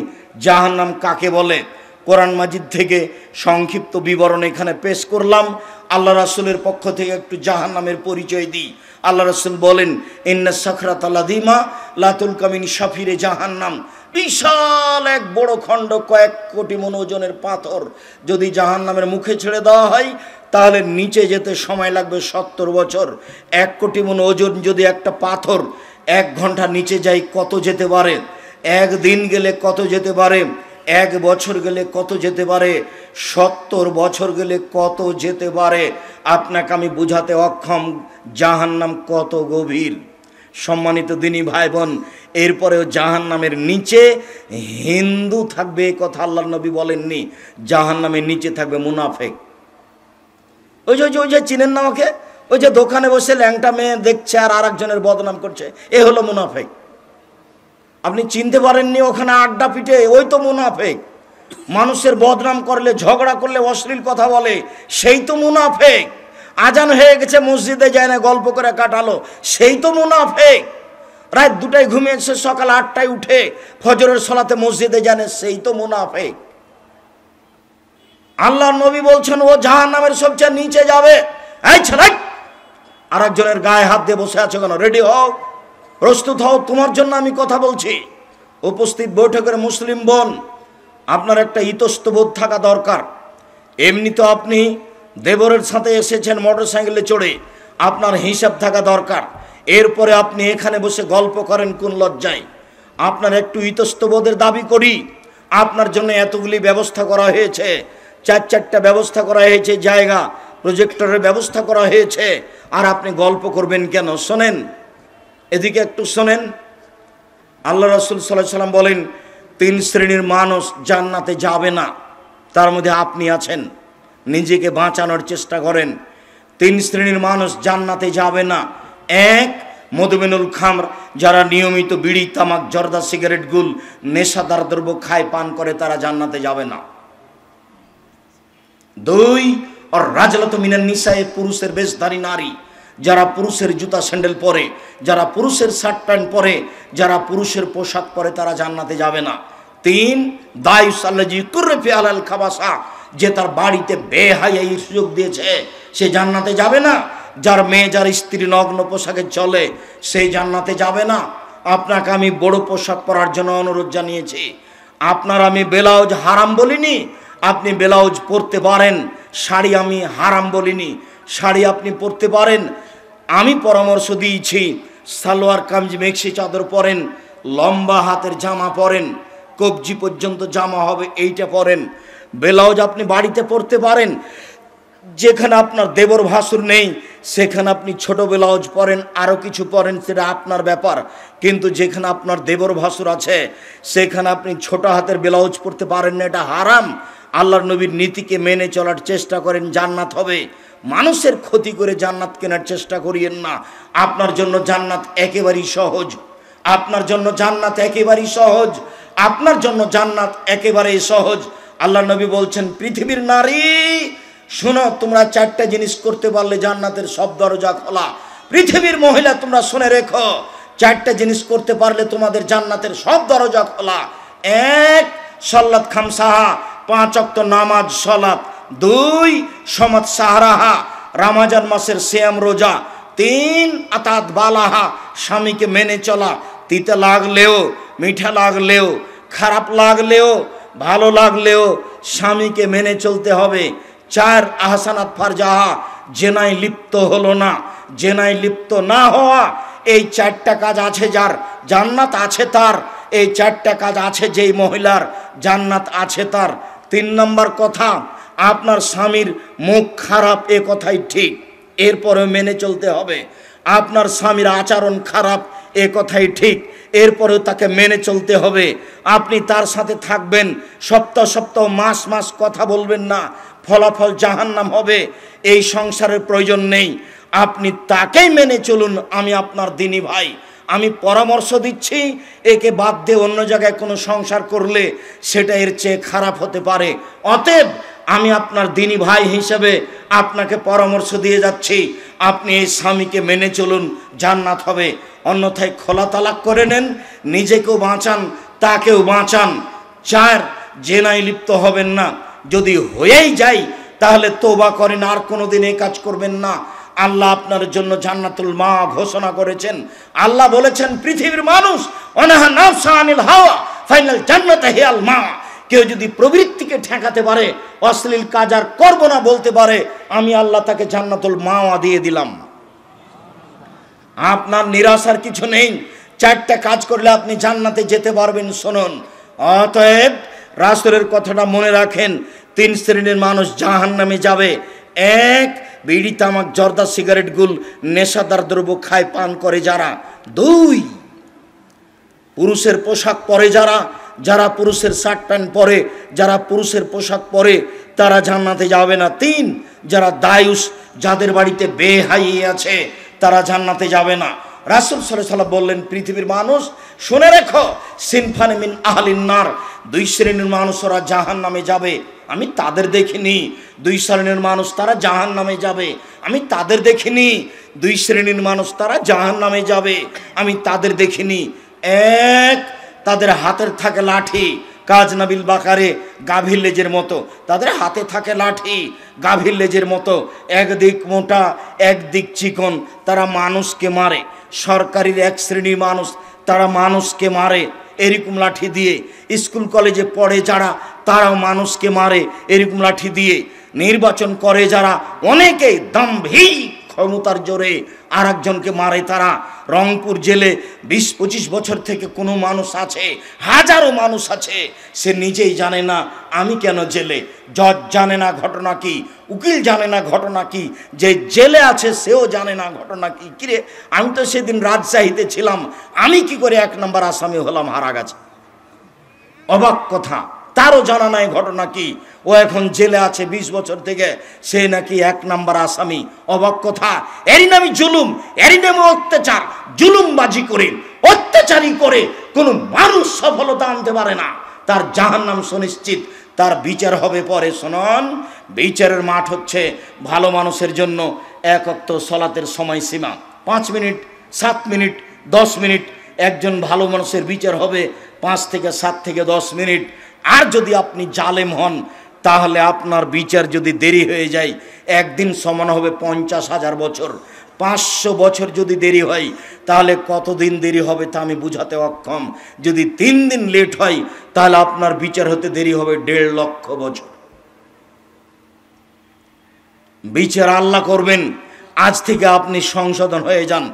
জাহান্নাম কাকে বলে? কোরআন মাজিদ থেকে সংক্ষিপ্ত বিবরণ এখানে পেশ করলাম। আল্লাহ রাসূলের পক্ষ থেকে একটু জাহান্নামের পরিচয় দিই। আল্লাহ রাসূল বলেন ইন্না সাকরাতা লাযিমা লা তুলকা মিন শাফিরে জাহান্নাম। বিশাল এক বড় খণ্ড, কয়েক কোটি মণ ওজনের পাথর যদি জাহান্নামের মুখে ছেড়ে দেওয়া হয় তাহলে নিচে যেতে সময় লাগবে 70 বছর। 1 কোটি মণ ওজন যদি একটা পাথর 1 ঘন্টা নিচে যায় কত যেতে পারে? 1 দিন গেলে কত যেতে পারে? 1 বছর গেলে কত যেতে পারে? 70 বছর গেলে কত যেতে পারে? আপনাকে আমি বুঝাতে অক্ষম জাহান্নাম কত গভীর। সম্মানিত দিনী ভাই বোন, এরপরেও জাহান্নামের নিচে হিন্দু থাকবে এ কথা আল্লাহর নবী বলেননি। জাহান্নামের নিচে থাকবে মুনাফেক। ওই যে চিনেন না আমাকে? ওই যে দোকানে বসে ল্যাংটা মেয়ে দেখছে আর আরেকজনের বদনাম করছে, এ হলো মুনাফেক। আপনি চিনতে পারেননি? ওখানে আড্ডা পিটে, ওই তো মুনাফেক। মানুষের বদনাম করলে, ঝগড়া করলে, অশ্লীল কথা বলে, সেই তো মুনাফেক। আজান হয়ে গেছে, মসজিদে যায় না, গল্প করে কাটালো, সেই তো মুনাফেক। রাত 2টায় ঘুমিয়েছে, সকাল 8টায় উঠে ফজরের সালাতে মসজিদে জানে, সেই তো মুনাফেক। আল্লাহর নবী বলছেন ও জাহান্নামের সবচেয়ে নিচে যাবে। এই ছেলে, আরেকজনের গায়ে হাত দিয়ে বসে আছো কেন? রেডি হও, প্রস্তুত হও, তোমার জন্য আমি কথা বলছি। উপস্থিত বৈঠকের মুসলিম বোন, আপনার একটা ইতস্তবোধ থাকা দরকার। এমনি তো আপনি দেবরের সাথে এসেছেন মোটরসাইকেলে চড়ে, আপনার হিসাব থাকা দরকার। এরপরে আপনি এখানে বসে গল্প করেন কোন লজ্জায়? আপনার একটু ইতস্তবোধের দাবি করি। আপনার জন্য এতগুলি ব্যবস্থা করা হয়েছে, 4-4টা ব্যবস্থা করা হয়েছে, জায়গা, প্রজেক্টরের ব্যবস্থা করা হয়েছে, আর আপনি গল্প করবেন কেন? শোনেন, এদিকে একটু শোনেন। আল্লাহ রাসূল সাল্লাল্লাহু আলাইহি সাল্লাম বলেন 3 শ্রেণীর মানুষ জান্নাতে যাবে না, তার মধ্যে আপনি আছেন। নিজেকে বাঁচানোর চেষ্টা করেন। 3 শ্রেণীর মানুষ জান্নাতে যাবে না। 1, মধুমেনুল খামর, যারা নিয়মিত বিড়ি, তামাক, জর্দা, সিগারেট, গুল, নেশাদার দ্রব্য খায়, পান করে, তারা জান্নাতে যাবে না। 2, আর রাজলাত মিনান নিসায়ে, পুরুষের বেশধারী নারী, যারা পুরুষের জুতা স্যান্ডেল পরে, যারা পুরুষের শার্ট প্যান্ট পরে, যারা পুরুষের পোশাক পরে, তারা জান্নাতে যাবে না। 3, দায়ুস আল্লাজি কুরফি আলাল খাবাসা, যে তার বাড়িতে বেহায়াইয়ের সুযোগ দিয়েছে, সে জান্নাতে যাবে না। যার মেয়ে, যার স্ত্রী নগ্ন পোশাকে চলে, সেই জান্নাতে যাবে না। আপনাকে আমি বড় পোশাক পরার জন্য অনুরোধ জানিয়েছি। আপনার আমি ব্লাউজ হারাম বলিনি, আপনি ব্লাউজ পরতে পারেন। শাড়ি আমি হারাম বলিনি, শাড়ি আপনি পরতে পারেন। আমি পরামর্শ দিয়েছি সালোয়ার কামিজ, মেক্সি চাদর পরেন, লম্বা হাতের জামা পরেন, কবজি পর্যন্ত জামা হবে, এইটা পরেন। ব্লাউজ আপনি বাড়িতে পরতে পারেন। যেখানে আপনার দেবর ভাসুর নেই সেখানে আপনি ছোট ব্লাউজ পরেন, আরও কিছু পরেন, সেটা আপনার ব্যাপার। কিন্তু যেখানে আপনার দেবর ভাসুর আছে সেখানে আপনি ছোট হাতের ব্লাউজ পরতে পারেন না, এটা হারাম। আল্লাহর নবীর নীতিকে মেনে চলার চেষ্টা করেন, জান্নাত হবে। মানুষের ক্ষতি করে জান্নাত কেনার চেষ্টা করিয়েন না। আপনার জন্য জান্নাত একেবারেই সহজ, আপনার জন্য জান্নাত একেবারেই সহজ, আপনার জন্য জান্নাত একেবারেই সহজ। আল্লাহ নবী বলছেন পৃথিবীর নারী শোনো, তোমরা 4টা জিনিস করতে পারলে জান্নাতের সব দরজা খোলা। পৃথিবীর মহিলা তোমরা শুনে রেখো, 4টা জিনিস করতে পারলে তোমাদের জান্নাতের সব দরজা খোলা। 1, সালাত খামসাহা, 5 ওয়াক্ত নামাজ সালাত। 2, সমাত সাহারাহা, রমজান মাসের সিয়াম রোজা। 3, আতাত বালাহা, স্বামীকে মেনে চলা, তিতা লাগলেও, মিঠা লাগলেও, খারাপ লাগলেও, ভালো লাগলেও স্বামীকে মেনে চলতে হবে। 4, আহসানাত ফারজাহা, জেনায় লিপ্ত হলো না। জেনায় লিপ্ত না হওয়া, এই 4টা কাজ আছে যার, জান্নাত আছে তার। এই 4টা কাজ আছে যেই মহিলার, জান্নাত আছে তার। 3 নম্বর কথা, আপনার স্বামীর মুখ খারাপ, এ কথাই ঠিক, এরপরে মেনে চলতে হবে। আপনার স্বামীর আচরণ খারাপ, এ কথাই ঠিক, এরপরেও তাকে মেনে চলতে হবে। আপনি তার সাথে থাকবেন, সপ্তাহ সপ্তাহ, মাস মাস কথা বলবেন না, ফলাফল জাহান্নাম হবে, এই সংসারের প্রয়োজন নেই। আপনি তাকেই মেনে চলুন। আমি আপনার দিনী ভাই, আমি পরামর্শ দিচ্ছি, একে বাদ দিয়ে অন্য জায়গায় কোনো সংসার করলে সেটা এর চেয়ে খারাপ হতে পারে। অতএব আমি আপনার দিনী ভাই হিসেবে আপনাকে পরামর্শ দিয়ে যাচ্ছি, আপনি এই স্বামীকে মেনে চলুন, জান্নাত হবে। অন্যথায় খোলা তালাক করে নেন, নিজেকেও বাঁচান, তাকেও বাঁচান। 4, জেনায় লিপ্ত হবেন না। যদি হয়েই যায় তাহলে তওবা করেন, আর কোনোদিন এই কাজ করবেন না। আল্লাহ আপনার জন্য জান্নাতুল মা ঘোষণা করেছেন। আল্লাহ বলেছেন, পৃথিবীর মানুষ অনাহা নাফসা আনিল হাওয়া ফাইনাল জান্নাতে হিয়াল মা। কেউ যদি প্রবৃত্তিকে ঠেকাতে পারে, অশ্লীল কাজ আর করব না বলতে পারে, আমি আল্লাহ তাকে জান্নাতুল মাওয়া দিয়ে দিলাম। আপনার নিরাশার কিছু নেই। 4টা কাজ করলে আপনি জান্নাতে যেতে পারবেন। শুনুন, অতএব রাসূলের কথাটা মনে রাখেন। 3 শ্রেণীর মানুষ জাহান্নামে যাবে। 1, বিড়ি তামাক জর্দা সিগারেট গুল নেশাদার দ্রব্য খায় পান করে যারা। 2, পুরুষের পোশাক পরে যারা, যারা পুরুষের শার্ট প্যান্ট পরে, যারা পুরুষের পোশাক পরে তারা জান্নাতে যাবে না। 3, যারা দায়ুস, যাদের বাড়িতে বেহাই আছে তারা জান্নাতে যাবে না। রাসূল সাল্লাল্লাহু আলাইহি ওয়াসাল্লাম বললেন, পৃথিবীর মানুষ শুনে রেখো, সিনফান মিন আহলিন নার, 2 শ্রেণীর মানুষ ওরা জাহান্নামে যাবে। আমি তাদের দেখিনি। 2 শ্রেণীর মানুষ তারা জাহান্নামে যাবে, আমি তাদের দেখিনি। 2 শ্রেণীর মানুষ তারা জাহান্নামে যাবে, আমি তাদের দেখিনি। 1, তাদের হাতের থাকে লাঠি, কাজ নাবিল বাকারে, গাভীর লেজের মতো। তাদের হাতে থাকে লাঠি, গাভীর লেজের মতো, একদিক মোটা একদিক চিকন। তারা মানুষকে মারে। সরকারির 1 শ্রেণীর মানুষ, তারা মানুষকে মারে এরকম লাঠি দিয়ে। স্কুল কলেজে পড়ে যারা, তারাও মানুষকে মারে এরকম লাঠি দিয়ে। নির্বাচন করে যারা, অনেকেই দাম্ভিক ক্ষমতার জোরে আর একজনকে মারে তারা। রংপুর জেলে 20-25 বছর থেকে কোনো মানুষ আছে, হাজারো মানুষ আছে, সে নিজেই জানে না আমি কেন জেলে। জজ জানে না ঘটনা কি, উকিল জানে না ঘটনা কি, যে জেলে আছে সেও জানে না ঘটনা কি। কিরে, আমি তো সেদিন রাজশাহীতে ছিলাম, আমি কি করে 1 নম্বর আসামি হলাম হারা গেছে? অবাক কথা, তারও জানা নাই ঘটনা কি। ও এখন জেলে আছে 20 বছর থেকে, সে নাকি 1 নম্বর আসামি। অবাক কথা। এরই নামে জুলুম, এরই নামে অত্যাচার। জুলুমবাজি করে, অত্যাচারী করে কোনো মানুষ সফলতা আনতে পারে না। তার জাহান্নাম সুনিশ্চিত, তার বিচার হবে পরে। শুনুন, বিচারের মাঠ হচ্ছে ভালো মানুষের জন্য 1 ওয়াক্ত সালাতের সময়সীমা 5 মিনিট, 7 মিনিট, 10 মিনিট। একজন ভালো মানুষের বিচার হবে 5 থেকে 7 থেকে 10 মিনিট। আর যদি আপনি জালেম হন, তাহলে আপনার বিচার যদি দেরি হয়ে যায়, একদিন সমান হবে 50,000 বছর। 500 বছর যদি দেরি হয়, তাহলে কতদিন দেরি হবে তা আমি বুঝাতে অক্ষম। যদি 3 দিন লেট হয়, তাহলে আপনার বিচার হতে দেরি হবে 1.5 লক্ষ বছর। বিচার আল্লাহ করবেন। আজ থেকে আপনি সংশোধন হয়ে যান।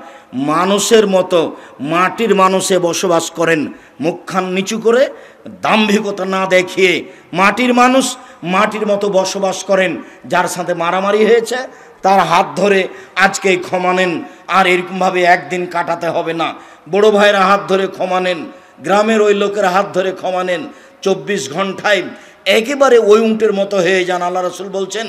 মানুষের মতো, মাটির মানুষে বসবাস করেন, মুখখান নিচু করে, দাম্ভিকতা না দেখিয়ে। মাটির মানুষ মাটির মতো বসবাস করেন। যার সাথে মারামারি হয়েছে তার হাত ধরে আজকেই ক্ষমা নেন। আর এরকমভাবে একদিন কাটাতে হবে না। বড় ভাইয়েরা হাত ধরে ক্ষমা নেন, গ্রামের ওই লোকের হাত ধরে ক্ষমা নেন। 24 ঘন্টায় একেবারে ওই উঁটের মতো হয়ে যান। আল্লাহ রাসূল বলছেন,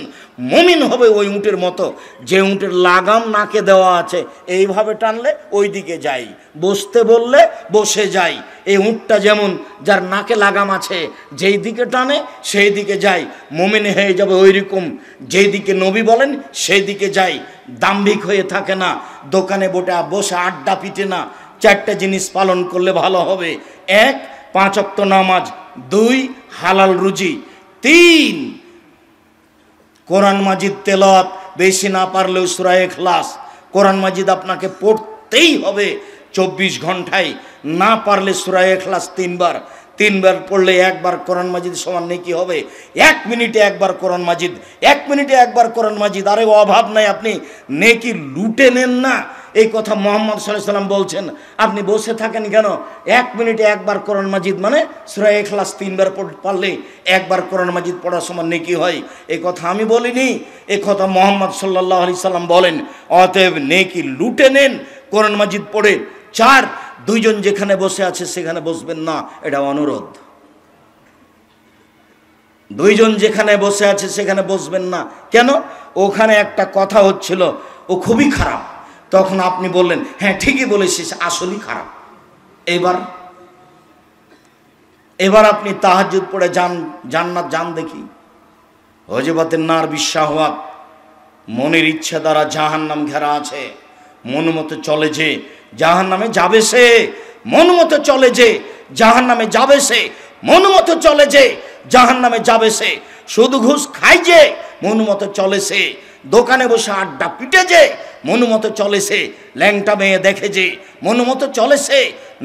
মুমিন হবে ওই উঁটের মতো, যে উঁটের লাগাম নাকে দেওয়া আছে, এইভাবে টানলে ওই দিকে যাই, বসতে বললে বসে যাই। এই উঁটটা যেমন, যার নাকে লাগাম আছে, যেই দিকে টানে সেই দিকে যাই। মুমিন হয়ে যাবে ওই রকম, যেই দিকে নবী বলেন সেই দিকে যাই। দাম্ভিক হয়ে থাকে না, দোকানে বসে আড্ডা পিটে না। 4টা জিনিস পালন করলে ভালো হবে। 1, 5 ওয়াক্ত নামাজ। 2, হালাল রুজি। 3, কোরআন মাজিদ তেলাওয়াত, বেশি না পারলেও সূরা ইখলাস। কোরআন মাজিদ আপনাকে পড়তেই হবে 24 ঘন্টায়। না পারলে সূরা ইখলাস 3 বার। 3 বার পড়লে 1 বার কোরআন মাজিদ সমান নেকি হবে। 1 মিনিটে 1 বার কোরআন মাজিদ, 1 মিনিটে 1 বার কোরআন মাজিদ। আরে অভাব নাই, আপনি নেকি লুটে নেন না। এই কথা মুহাম্মদ সাল্লাল্লাহু আলাইহি ওয়াসাল্লাম বলছেন। আপনি বসে থাকেন কেন? 1 মিনিটে 1 বার কোরআন মাজিদ মানে সূরা ইখলাস 3 বার পারলে 1 বার কোরআন মাজিদ পড়ার সমান নেকি হয়। এই কথা আমি বলিনি, এই কথা মুহাম্মদ সাল্লাল্লাহু আলাইহি সাল্লাম বলেন। অতএব নেকি লুটে নেন কোরআন মাজিদ পড়ে। 4, 2 জন যেখানে বসে আছে সেখানে বসবেন না, এটা অনুরোধ। দুইজন যেখানে বসে আছে সেখানে বসবেন না কেন? ওখানে একটা কথা হচ্ছিল, ও খুবই খারাপ। তখন আপনি বললেন হ্যাঁ ঠিকই বলেছিস, আসলেই খারাপ। এবার আপনি তাহাজ্জুদ পড়ে জান্নাত যান দেখি। হযরতের নার বিশাহওয়াত, মনের ইচ্ছা দ্বারা জাহান্নাম ঘেরা আছে। মন মতো চলে যে জাহান্নামে যাবে সে, মন মতো চলে যে জাহান্নামে যাবে সে, মন মতো চলে যে জাহান্নামে যাবে সে। সুদ ঘুষ খাই যে মন মতো চলে সে, দোকানে বসে আড্ডা পিটে যে মন মতো চলে সে, ল্যাংটা মেয়ে দেখে যে মন মতো চলে সে,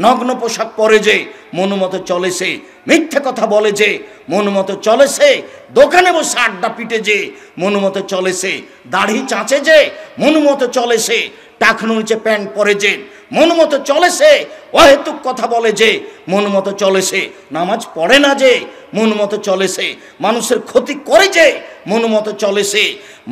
নগ্ন পোশাক পরে যে মন মতো চলে সে, মিথ্যে কথা বলে যে মন মতো চলে সে, দোকানে বসে আড্ডা পিটে যে মন মতো চলে সে, দাড়ি চাঁচে যে মন মতো চলে সে, টাকনু নিচে প্যান্ট পরে যে মন মতো চলে সে, অহেতুক কথা বলে যে মন মতো চলে সে, নামাজ পড়ে না যে মন মতো চলে সে, মানুষের ক্ষতি করে যে মন মতো চলে সে,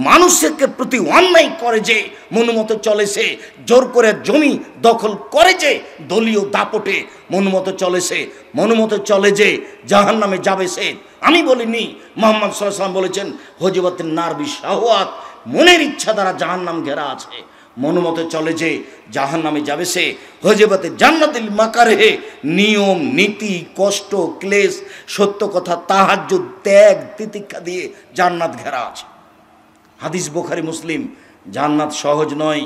মানুষের প্রতি অন্যায় করে যে মন মতো চলে সে, জোর করে জমি দখল করে যে দলীয় দাপটে মন মতো চলে সে, মন মতো চলে যে জাহান্নামে যাবে সে। আমি বলিনি, মুহাম্মদ সাল্লাল্লাহু আলাইহি ওয়াসাল্লাম বলেছেন হযরতের নার বিশাহওয়াত, মনের ইচ্ছা দ্বারা জাহান্নাম ঘেরা আছে। মন মতো চলে যে জাহান্নামে যাবে সে। হযরতে জান্নাতুল মাকারহে, নিয়ম নীতি কষ্ট ক্লেশ সত্য কথা তাহাজ্জুদ ত্যাগ তিতিক্ষা দিয়ে জান্নাত ঘেরা আছে। হাদিস বুখারী মুসলিম। জান্নাত সহজ নয়,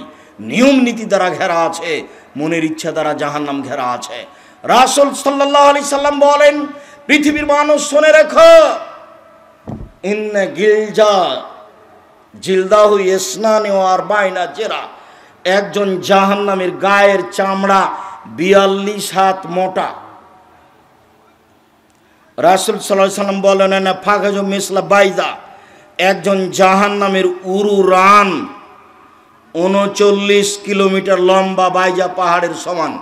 নিয়ম নীতি দ্বারা ঘেরা আছে, মনের ইচ্ছা দ্বারা জাহান্নাম ঘেরা আছে। রাসূল সাল্লাল্লাহু আলাইহি সাল্লাম বলেন, পৃথিবীর মানুষ শুনে রেখো, ইন্না গিলজা জিলদাহু ইসনানি ওয়া আরবাইনা জেরা, একজন জাহান্নামের গায়ের চামড়া 42 হাত মোটা। রাসূল সাল্লাল্লাহু আলাইহি সাল্লাম বলেন, না ফাগাজু মিসলা বাইজা, একজন জাহান্নামের উরু রান 39 কিলোমিটার লম্বা, বাইজা পাহাড়ের সমান।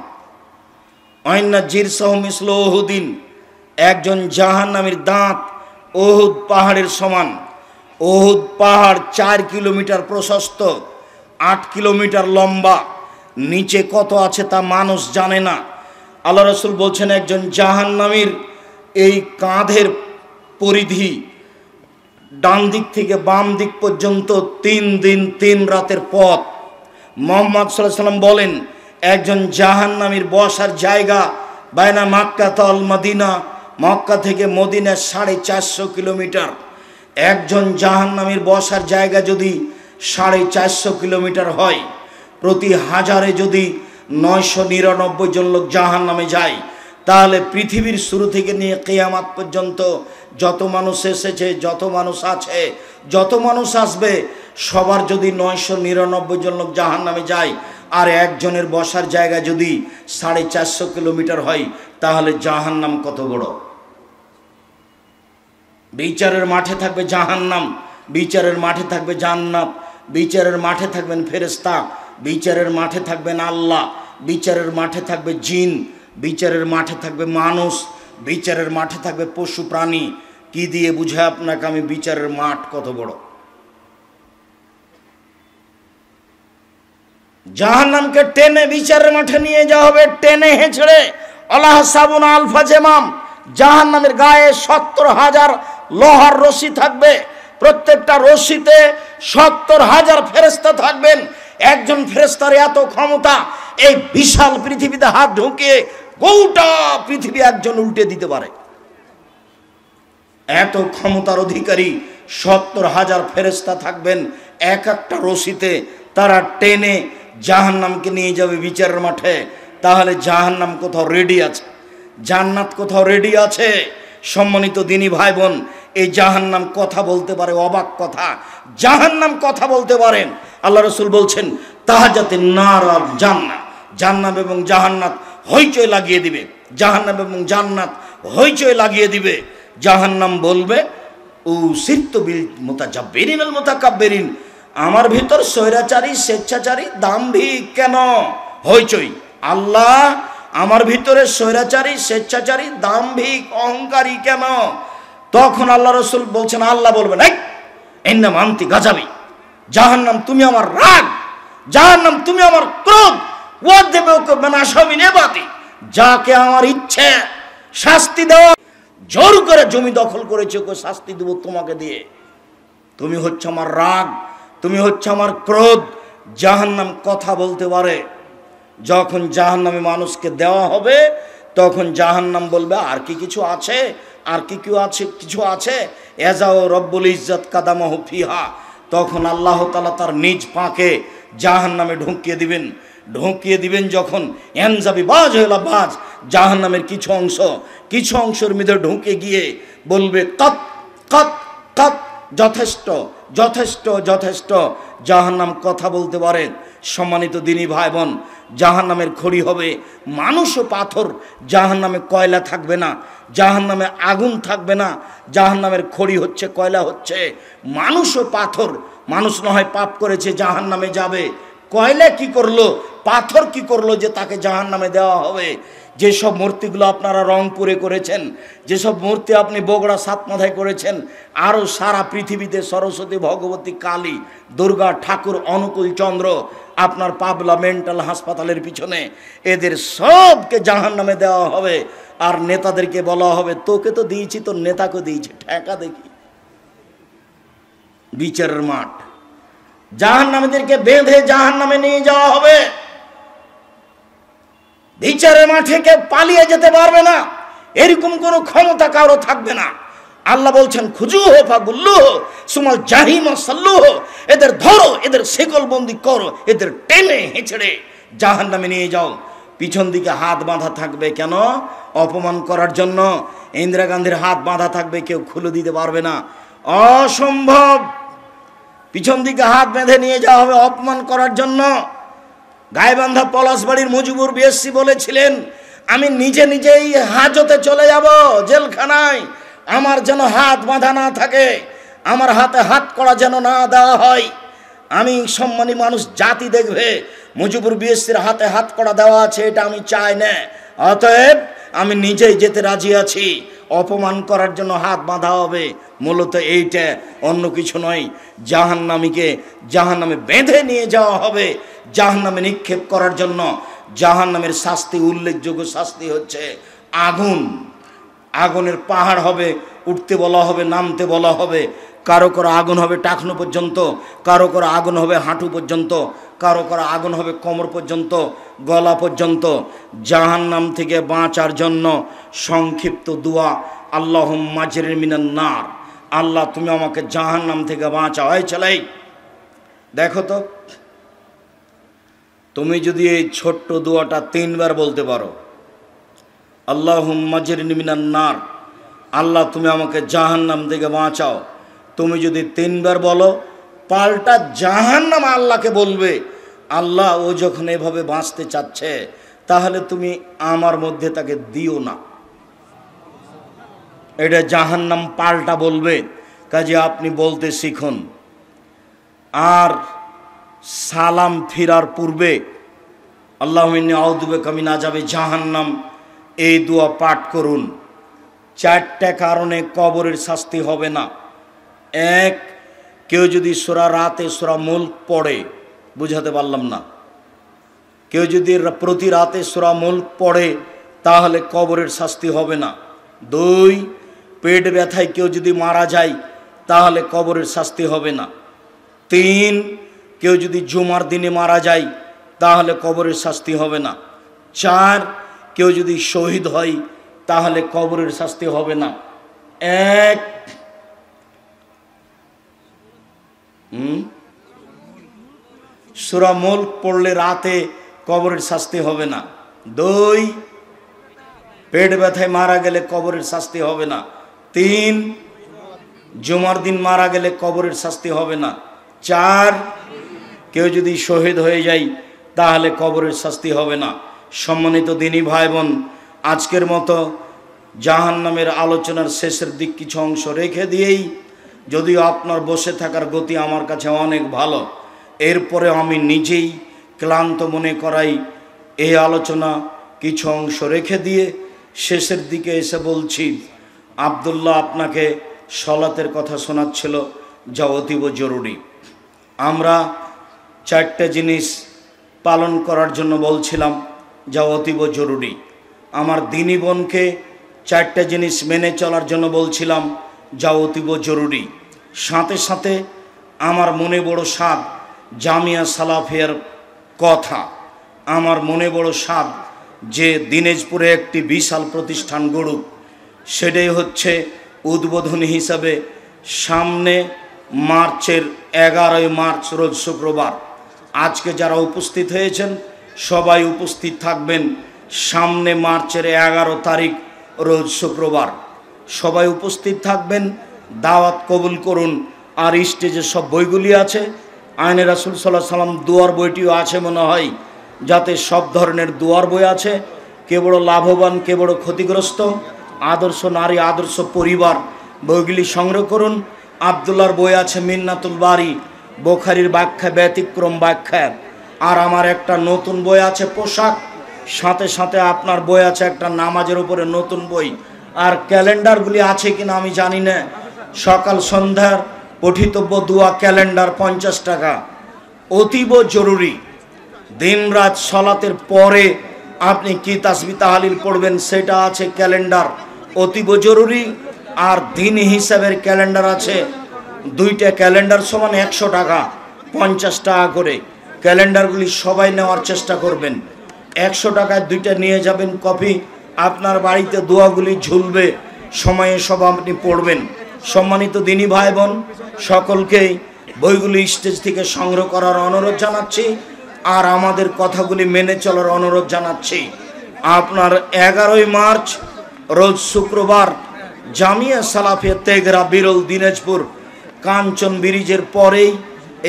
আইনা জিরসাহু মিসলু উহুদিন, একজন জাহান্নামের দাঁত উহুদ পাহাড়ের সমান। উহুদ পাহাড় 4 কিলোমিটার প্রশস্ত, 8 কিলোমিটার লম্বা, নিচে কত আছে তা মানুষ জানে না। আল্লাহ রাসূল বলছেন একজন জাহান্নামীর এই কাঁধের পরিধি ডান দিক থেকে বাম দিক পর্যন্ত 3 দিন 3 রাতের পথ। মুহাম্মদ সাল্লাল্লাহু আলাইহি ওয়াসাল্লাম বলেন একজন জাহান্নামীর বসার জায়গা বাইনা মক্কা তাল মদিনা, মক্কা থেকে মদিনা 450 কিলোমিটার। একজন জাহান্নামীর বসার জায়গা যদি 450 কিলোমিটার হয়, প্রতি হাজারে যদি 999 জন লোক জাহান্নামে যায়, তাহলে পৃথিবীর শুরু থেকে নিয়ে কিয়ামত পর্যন্ত যত মানুষ এসেছে, যত মানুষ আছে, যত মানুষ আসবে, সবার যদি 999 জন লোক জাহান্নামে যায়, আর একজনের বসার জায়গা যদি 450 কিলোমিটার হয়, তাহলে জাহান্নাম কত বড়। বিচারের মাঠে থাকবে জাহান্নাম, বিচারের মাঠে থাকবে জান্নাত, বিচারের মাঠে থাকবেন ফেরেশতা, বিচারের মাঠে থাকবেন আল্লাহ, বিচারের মাঠে থাকবে জিন, বিচারের মাঠে থাকবে মানুষ, বিচারের মাঠে থাকবে পশু প্রাণী। কি দিয়ে বুঝায় আপনাকে আমি বিচারের মাঠ কত বড়। জাহান্নামকে টেনে বিচারের মাঠে নিয়ে যাওয়া হবে, টেনে হেঁচড়ে। আল্লাহ সাবুন আলফা জেমাম, জাহান্নামের গায়ে 70,000 লোহার রশি থাকবে, প্রত্যেকটা রশিতে 70,000 ফেরেশতা থাকবেন। একজন ফেরেশতার এত ক্ষমতা, এই বিশাল পৃথিবীতে হাত ঢুকিয়ে গোটা পৃথিবী একজন উল্টে দিতে পারে। এত ক্ষমতার অধিকারী 70,000 ফেরেশতা থাকবেন এক একটা রশিতে, তারা টেনে জাহান্নামকে নিয়ে যাবে বিচারের মাঠে। তাহলে জাহান্নাম কোথাও রেডি আছে, জান্নাত কোথাও রেডি আছে। সম্মানিত দিনী ভাই বোন, এই জাহান্নাম কথা বলতে পারে, অবাক কথা। জাহান্নাম কথা বলতে পারেন। আল্লাহ রাসূল বলছেন তাহাজাতে নার আর জান্নাত, জান্নাত এবং জাহান্নাত হইচই লাগিয়ে দিবে, জাহান্নাম এবং জান্নাত হইচই লাগিয়ে দিবে। জাহান্নাম বলবে ও সিত্তবিল মুতাজাব্বিরিন আল মুতাকাব্বিরিন, আমার ভিতর স্বৈরাচারী স্বেচ্ছাচারী দাম্ভিক কেন হইচই। আল্লাহ, আমার ভিতরে স্বৈরাচারী স্বেচ্ছাচারী দাম্ভিক অহংকারী কেন? তখন আল্লাহ রাসূল বলছেন, আল্লাহ বলবেন এই ইন্নাম আনতি গাজাবি, জাহান্নাম তুমি আমার রাগ, জাহান্নাম তুমি আমার ক্রোধ, ওয়াদেবুকা মান আশামিন ইবাদি, যাকে আমার ইচ্ছে শাস্তি দেওয়া, জোর করে জমি দখল করেছে, ওকে শাস্তি দেব তোমাকে দিয়ে। তুমি হচ্ছে আমার রাগ, তুমি হচ্ছে আমার ক্রোধ। জাহান্নাম কথা বলতে পারে। যখন জাহান্নামে মানুষকে দেওয়া হবে তখন জাহান্নাম বলবে আর কি কিছু আছে, আর কি কেউ আছে, কিছু আছে। এজাও রব্বুল ইজ্জত কাদামাহু ফিহা। তখন আল্লাহ তাআলা তার নিজ পাকে জাহান্নামে ঢুকিয়ে দিবেন। যখন এনজাবি বাজ হইলা বাজ, জাহান্নামের কিছু অংশের মধ্যে ঢুকে গিয়ে বলবে কত কত কত, যথেষ্ট যথেষ্ট যথেষ্ট। জাহান্নাম কথা বলতে পারে। সম্মানিত দিনী ভাই বোন, জাহান্নামের খড়ি হবে মানুষ ও পাথর। জাহান্নামে কয়লা থাকবে না, জাহান্নামে আগুন থাকবে না। জাহান্নামের খড়ি হচ্ছে, কয়লা হচ্ছে মানুষ ও পাথর। মানুষ না হয় পাপ করেছে, জাহান্নামে যাবে। কয়লা কি করলো, পাথর কি করলো যে তাকে জাহান্নামে দেওয়া হবে? যেসব মূর্তিগুলো আপনারা রংপুরে করেছেন, যেসব মূর্তি আপনি বগুড়া সাতমাথায় করেছেন, আরও সারা পৃথিবীতে সরস্বতী, ভগবতী, কালী, দুর্গা, ঠাকুর, অনুকূল চন্দ্র, আপনার পাবলা মেন্টাল হাসপাতালের পিছনে, এদের সবকে জাহান্নামে দেওয়া হবে। আর নেতাদেরকে বলা হবে তোকে তো দিয়েছি, তোর নেতাকে দিয়েছি, ঠেকা দেখি। বিচারের মাঠ। জাহান্নামীদেরকে বেঁধে জাহান্নামে নিয়ে যাওয়া হবে। বিচারের মাঠে কেউ পালিয়ে যেতে পারবে না, এরকম কোনো ক্ষমতা কারো থাকবে না। আল্লাহ বলছেন খুজুহ ফাগুল্লুহ সুমাল জাহিম সাল্লুহ, এদের ধরো, এদের শেকলবন্দি করো, এদের টেনে হেঁচড়ে জাহান্নামে নিয়ে যাও। পিছন দিকে হাত বাঁধা থাকবে, কেন? অপমান করার জন্য। ইন্দিরা গান্ধীর হাত বাঁধা থাকবে, কেউ খুলে দিতে পারবে না, অসম্ভব। পিছন দিকে হাত বেঁধে নিয়ে যাওয়া হবে অপমান করার জন্য। গাইবান্ধা পলাশবাড়ির মুজিবুর বিএসসি বলেছিলেন আমি নিজেই হাজতে চলে যাব জেলখানায়, আমার যেন হাত বাঁধা না থাকে, আমার হাতে হাত করা যেন না দেওয়া হয়। আমি সম্মানী মানুষ জাতি দেখবে মুজিবুর বিএসসির হাতে হাত করা দেওয়া আছে, এটা আমি চাই না। অতএব আমি নিজেই যেতে রাজি আছি। অপমান করার জন্য হাত বাঁধা হবে, মূলত এইটা, অন্য কিছু নয়। জাহান্নামে বেঁধে নিয়ে যাওয়া হবে, জাহান্নামে নিক্ষেপ করার জন্য। জাহান্নামের শাস্তি, উল্লেখযোগ্য শাস্তি হচ্ছে আগুন। আগুনের পাহাড় হবে, উঠতে বলা হবে, নামতে বলা হবে। কারো কারো আগুন হবে টাকনু পর্যন্ত, কারো কারো আগুন হবে হাঁটু পর্যন্ত, কারো কারো আগুন হবে কোমর পর্যন্ত, গলা পর্যন্ত। জাহান্নাম থেকে বাঁচার জন্য সংক্ষিপ্ত দোয়া আল্লাহুম্মা আজরিনি মিনান নার। আল্লাহ তুমি আমাকে জাহান্নাম থেকে বাঁচাও। এই ছেলে দেখো তো, তুমি যদি এই ছোট্ট দোয়াটা 3 বার বলতে পারো, আল্লাহুম্মা আজরিনি মিনান নার, আল্লাহ তুমি আমাকে জাহান্নাম থেকে বাঁচাও, তুমি যদি 3 বার বলো, পাল্টা জাহান্নাম আল্লাহকে বলবে আল্লাহ ও যখন এভাবে বাঁচতে চাচ্ছে তাহলে তুমি আমার মধ্যে তাকে দিও না। এটা জাহান্নাম পাল্টা বলবে। কাজে আপনি বলতে শিখুন। আর সালাম ফিরার পূর্বে আল্লাহুম্মা ইন্নী আউযু বিকা মিন আযাবি জাহান্নাম, এই দোয়া পাঠ করুন। 4টা কারণে কবরের শাস্তি হবে না। 1, কেউ যদি রাতে সূরা মুলক পড়ে, বুঝাতে পারলাম না, কেউ যদি প্রতি রাতে সূরা মুলক পড়ে তাহলে কবরের শাস্তি হবে না। 2, পেট ব্যথায় কেউ যদি মারা যায় তাহলে কবরের শাস্তি হবে না। 3, কেউ যদি জুমার দিনে মারা যায় তাহলে কবরের শাস্তি হবে না। 4, কেউ যদি শহীদ হয় তাহলে কবরের শাস্তি হবে না। 1, সূরা মুলক পড়লে রাতে কবরের শাস্তি হবে না। 2, পেট ব্যথায় মারা গেলে কবরের শাস্তি হবে না। 3, জুমার দিন মারা গেলে কবরের শাস্তি হবে না। 4, কেউ যদি শহীদ হয়ে যায় তাহলে কবরের শাস্তি হবে না। সম্মানিত দিনী ভাই বোন, আজকের মতো জাহান্নামের আলোচনার শেষের দিক কিছু অংশ রেখে দিয়েই, যদিও আপনার বসে থাকার গতি আমার কাছে অনেক ভালো, এরপরে আমি নিজেই ক্লান্ত মনে করাই এই আলোচনা কিছু অংশ রেখে দিয়ে শেষের দিকে এসে বলছি, আব্দুল্লাহ আপনাকে সলাতের কথা শোনাচ্ছিল, যা অতীব জরুরি। আমরা 4টে জিনিস পালন করার জন্য বলছিলাম, যা অতীব জরুরি। আমার দিনী বোনকে চারটে জিনিস মেনে চলার জন্য বলছিলাম, যা অতীব জরুরি। সাথে সাথে আমার মনে বড় স্বাদ জামিয়া সালাফিয়ার কথা, আমার মনে বড় স্বাদ যে দিনাজপুরে একটি বিশাল প্রতিষ্ঠান গড়ুক। সেটাই হচ্ছে উদ্বোধনী হিসাবে সামনে মার্চের 11 মার্চ রোজ শুক্রবার। আজকে যারা উপস্থিত হয়েছেন সবাই উপস্থিত থাকবেন সামনে মার্চের 11 তারিখ রোজ শুক্রবার। সবাই উপস্থিত থাকবেন, দাওয়াত কবুল করুন। আর স্টেজে সব বইগুলি আছে, আইনে রাসূল সাল্লাল্লাহু আলাইহি সাল্লাম দুয়ার বইটিও আছে মনে হয়, যাতে সব ধরনের দুয়ার বই আছে। কে বড় লাভবান, কে বড় ক্ষতিগ্রস্ত, আদর্শ নারী, আদর্শ পরিবার, বইগুলি সংগ্রহ করুন। আব্দুল্লাহর বই আছে মিন্নাতুল বারি, বুখারীর ব্যাখ্যা, ব্যতিক্রম ব্যাখ্যা। আর আমার একটা নতুন বই আছে পোশাক, সাথে সাথে আপনার বই আছে একটা নামাজের উপরে নতুন বই। আর ক্যালেন্ডারগুলি আছে কিনা আমি জানি না। সকাল সন্ধ্যার পঠিতব্য দোয়া ক্যালেন্ডার 50 টাকা, অতীব জরুরি। দিন রাত সালাতের পরে আপনি কি তাসবিহ তাহলিল পড়বেন সেটা আছে ক্যালেন্ডার, অতীব জরুরি। আর দিন হিসাবের ক্যালেন্ডার আছে, দুইটা ক্যালেন্ডার সমান 100 টাকা, 50 টাকা করে। ক্যালেন্ডারগুলি সবাই নেওয়ার চেষ্টা করবেন। 100 টাকায় দুইটা নিয়ে যাবেন কপি, আপনার বাড়িতে দোয়াগুলি ঝুলবে, সময়ে সব আপনি পড়বেন। সম্মানিত দিনী ভাই বোন, সকলকেই বইগুলি স্টেজ থেকে সংগ্রহ করার অনুরোধ জানাচ্ছি, আর আমাদের কথাগুলি মেনে চলার অনুরোধ জানাচ্ছি। আপনার 11 মার্চ রোজ শুক্রবার জামিয়া সালাফিয়া তেঘরা বিরল দিনাজপুর কাঞ্চন ব্রিজের পরেই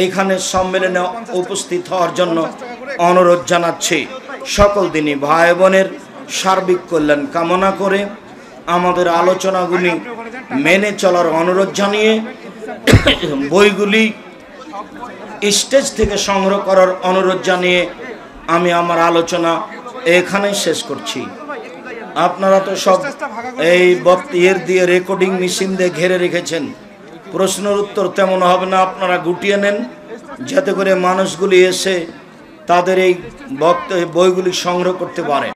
এখানে সম্মেলনে উপস্থিত হওয়ার জন্য অনুরোধ জানাচ্ছি। সকল দিনী ভাই বোনের সার্বিক কল্যাণ কামনা করে আমাদের আলোচনাগুলি মেনে চলার অনুরোধ জানিয়ে বইগুলি স্টেজ থেকে সংগ্রহ করার অনুরোধ জানিয়ে আমি আমার আলোচনা এখানেই শেষ করছি। আপনারা তো সব এই বক্তব্যের দিয়ে রেকর্ডিং মেশিন দিয়ে ঘিরে রেখেছেন, প্রশ্নের উত্তর তেমন হবে না, আপনারা গুটিয়ে নেন যাতে করে মানুষগুলি এসে তাদের এই বইগুলি সংগ্রহ করতে পারে।